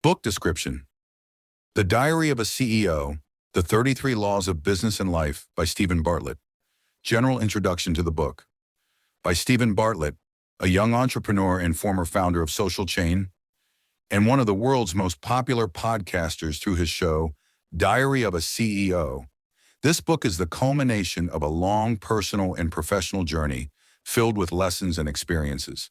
Book description: The Diary of a CEO, The 33 Laws of Business and Life by Stephen Bartlett. General introduction to the book. By Stephen Bartlett, a young entrepreneur and former founder of Social Chain, and one of the world's most popular podcasters through his show, Diary of a CEO. This book is the culmination of a long personal and professional journey filled with lessons and experiences.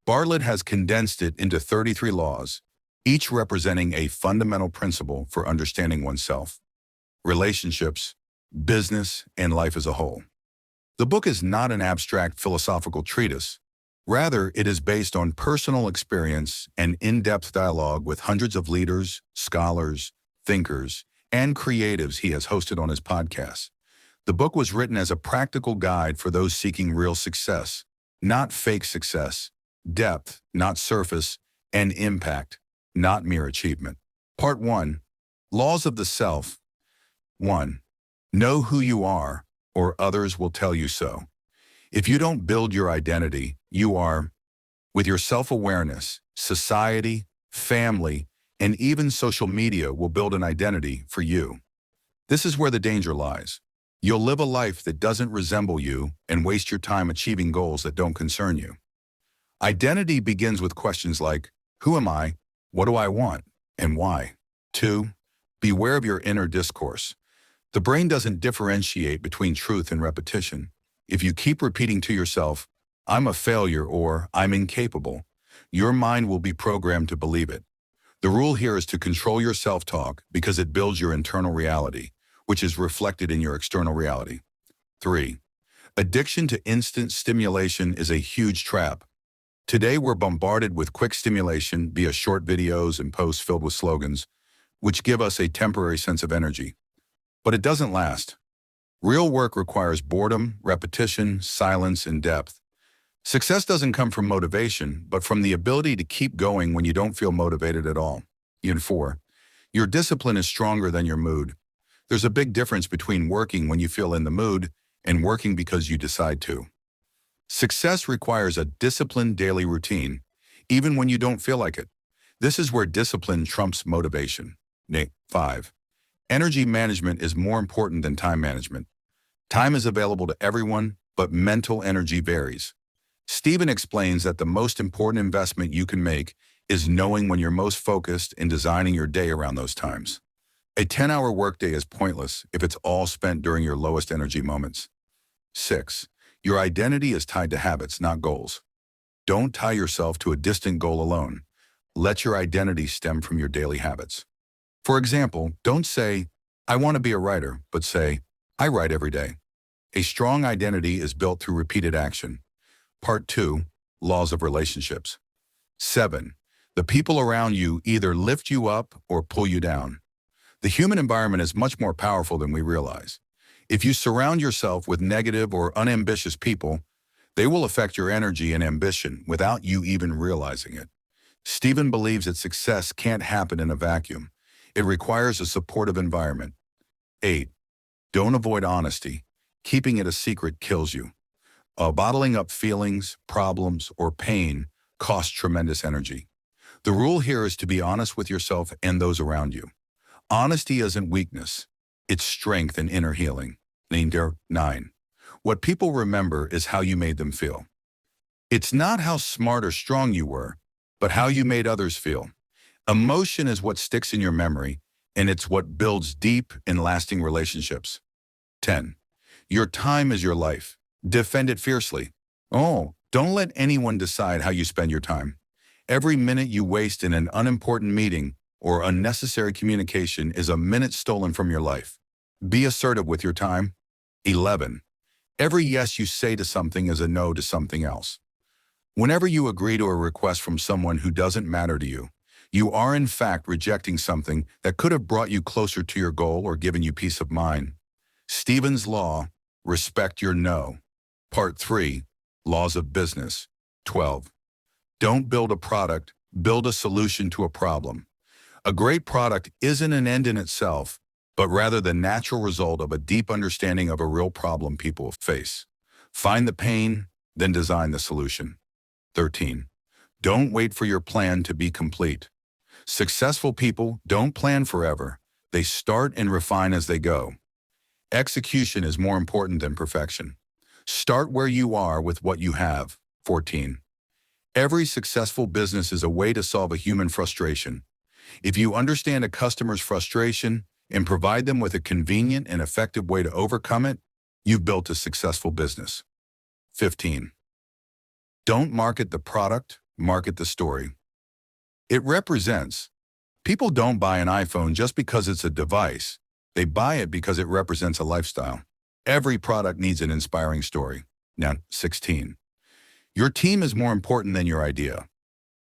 Bartlett has condensed it into 33 laws, each representing a fundamental principle for understanding oneself, relationships, business, and life as a whole. The book is not an abstract philosophical treatise. Rather, it is based on personal experience and in-depth dialogue with hundreds of leaders, scholars, thinkers, and creatives he has hosted on his podcast. The book was written as a practical guide for those seeking real success, not fake success, depth, not surface, and impact, not mere achievement. Part 1. Laws of the Self. 1. Know who you are, or others will tell you so. If you don't build your identity, you are. With your self-awareness, society, family, and even social media will build an identity for you. This is where the danger lies. You'll live a life that doesn't resemble you and waste your time achieving goals that don't concern you. Identity begins with questions like, who am I? What do I want? And why? 2. Beware of your inner discourse. The brain doesn't differentiate between truth and repetition. If you keep repeating to yourself, I'm a failure or I'm incapable, your mind will be programmed to believe it. The rule here is to control your self-talk because it builds your internal reality, which is reflected in your external reality. 3. Addiction to instant stimulation is a huge trap. Today, we're bombarded with quick stimulation via short videos and posts filled with slogans, which give us a temporary sense of energy. But it doesn't last. Real work requires boredom, repetition, silence, and depth. Success doesn't come from motivation, but from the ability to keep going when you don't feel motivated at all. 4. Your discipline is stronger than your mood. There's a big difference between working when you feel in the mood and working because you decide to. Success requires a disciplined daily routine, even when you don't feel like it. This is where discipline trumps motivation. 5. Energy management is more important than time management. Time is available to everyone, but mental energy varies. Stephen explains that the most important investment you can make is knowing when you're most focused and designing your day around those times. A 10-hour workday is pointless if it's all spent during your lowest energy moments. 6. Your identity is tied to habits, not goals. Don't tie yourself to a distant goal alone. Let your identity stem from your daily habits. For example, don't say, I want to be a writer, but say, I write every day. A strong identity is built through repeated action. Part 2. Laws of Relationships. 7. The people around you either lift you up or pull you down. The human environment is much more powerful than we realize. If you surround yourself with negative or unambitious people, they will affect your energy and ambition without you even realizing it. Stephen believes that success can't happen in a vacuum. It requires a supportive environment. 8. Don't avoid honesty. Keeping it a secret kills you. Bottling up feelings, problems, or pain costs tremendous energy. The rule here is to be honest with yourself and those around you. Honesty isn't weakness. It's strength and inner healing. 9. What people remember is how you made them feel. It's not how smart or strong you were, but how you made others feel. Emotion is what sticks in your memory, and it's what builds deep and lasting relationships. 10. Your time is your life. Defend it fiercely. Don't let anyone decide how you spend your time. Every minute you waste in an unimportant meeting or unnecessary communication is a minute stolen from your life. Be assertive with your time. 11. Every yes you say to something is a no to something else. Whenever you agree to a request from someone who doesn't matter to you, you are in fact rejecting something that could have brought you closer to your goal or given you peace of mind. Stephen's Law, respect your no. Part 3, Laws of Business. 12. Don't build a product, build a solution to a problem. A great product isn't an end in itself, but rather the natural result of a deep understanding of a real problem people face. Find the pain, then design the solution. 13. Don't wait for your plan to be complete. Successful people don't plan forever. They start and refine as they go. Execution is more important than perfection. Start where you are with what you have. 14. Every successful business is a way to solve a human frustration. If you understand a customer's frustration and provide them with a convenient and effective way to overcome it, you've built a successful business. 15. Don't market the product, market the story. It represents. People don't buy an iPhone just because it's a device. They buy it because it represents a lifestyle. Every product needs an inspiring story. Now, 16. Your team is more important than your idea.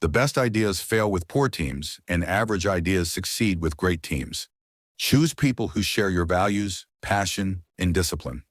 The best ideas fail with poor teams, and average ideas succeed with great teams. Choose people who share your values, passion, and discipline.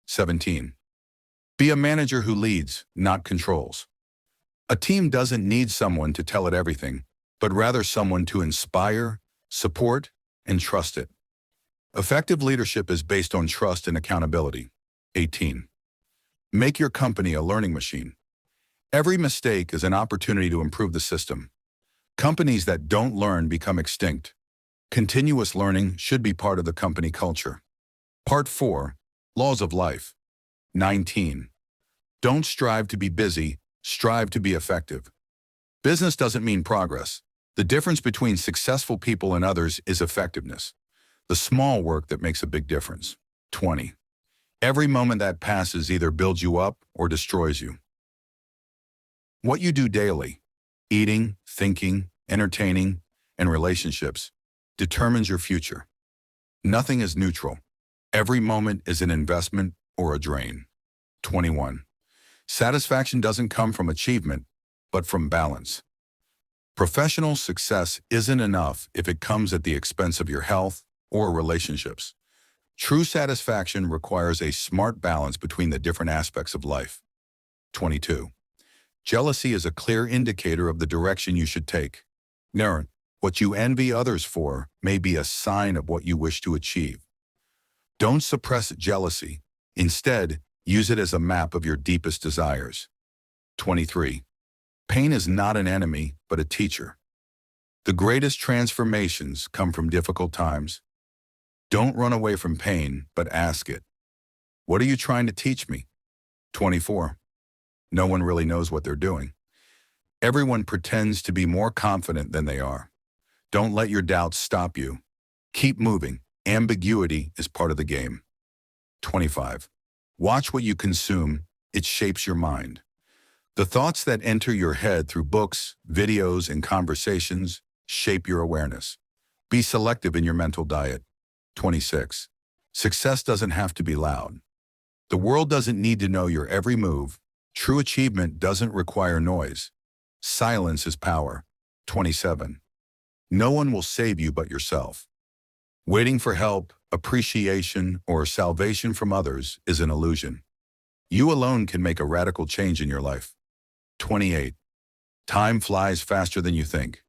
17. Be a manager who leads, not controls. A team doesn't need someone to tell it everything, but rather someone to inspire, support, and trust it. Effective leadership is based on trust and accountability. 18. Make your company a learning machine. Every mistake is an opportunity to improve the system. Companies that don't learn become extinct. Continuous learning should be part of the company culture. Part 4. Laws of Life. 19. Don't strive to be busy, strive to be effective. Business doesn't mean progress. The difference between successful people and others is effectiveness. The small work that makes a big difference. 20. Every moment that passes either builds you up or destroys you. What you do daily, eating, thinking, entertaining, and relationships, determines your future. Nothing is neutral. Every moment is an investment or a drain. 21. Satisfaction doesn't come from achievement, but from balance. Professional success isn't enough if it comes at the expense of your health or relationships. True satisfaction requires a smart balance between the different aspects of life. 22. Jealousy is a clear indicator of the direction you should take. What you envy others for may be a sign of what you wish to achieve. Don't suppress jealousy. Instead, use it as a map of your deepest desires. 23. Pain is not an enemy, but a teacher. The greatest transformations come from difficult times. Don't run away from pain, but ask it. What are you trying to teach me? 24. No one really knows what they're doing. Everyone pretends to be more confident than they are. Don't let your doubts stop you. Keep moving. Ambiguity is part of the game. 25. Watch what you consume. It shapes your mind. The thoughts that enter your head through books, videos, and conversations shape your awareness. Be selective in your mental diet. 26. Success doesn't have to be loud. The world doesn't need to know your every move. True achievement doesn't require noise. Silence is power. 27. No one will save you but yourself. Waiting for help, appreciation, or salvation from others is an illusion. You alone can make a radical change in your life. 28. Time flies faster than you think.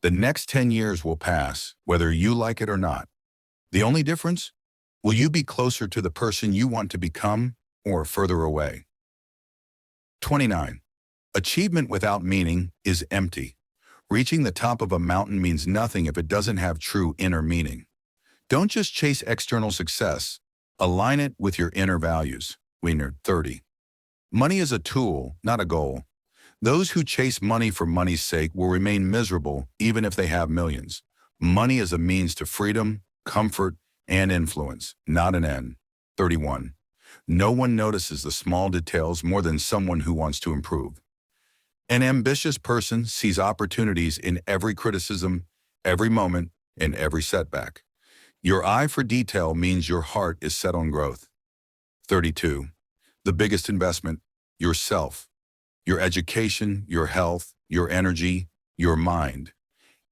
The next 10 years will pass, whether you like it or not. The only difference? Will you be closer to the person you want to become or further away? 29. Achievement without meaning is empty. Reaching the top of a mountain means nothing if it doesn't have true inner meaning. Don't just chase external success. Align it with your inner values. 30. Money is a tool, not a goal. Those who chase money for money's sake will remain miserable even if they have millions. Money is a means to freedom, comfort, and influence, not an end. 31. No one notices the small details more than someone who wants to improve. An ambitious person sees opportunities in every criticism, every moment, and every setback. Your eye for detail means your heart is set on growth. 32. The biggest investment, yourself. Your education, your health, your energy, your mind.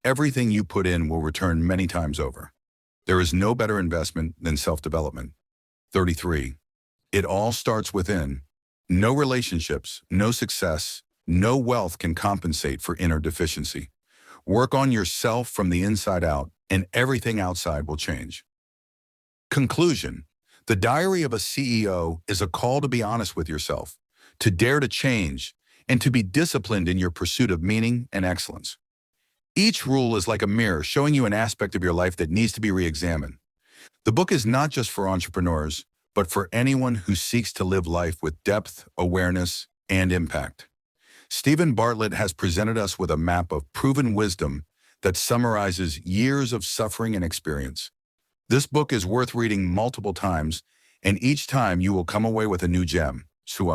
Everything you put in will return many times over. There is no better investment than self-development. 33. It all starts within. No relationships, no success, no wealth can compensate for inner deficiency. Work on yourself from the inside out, and everything outside will change. Conclusion. The Diary of a CEO is a call to be honest with yourself, to dare to change, and to be disciplined in your pursuit of meaning and excellence. Each rule is like a mirror showing you an aspect of your life that needs to be re-examined. The book is not just for entrepreneurs, but for anyone who seeks to live life with depth, awareness, and impact. Stephen Bartlett has presented us with a map of proven wisdom that summarizes years of suffering and experience. This book is worth reading multiple times, and each time you will come away with a new gem. So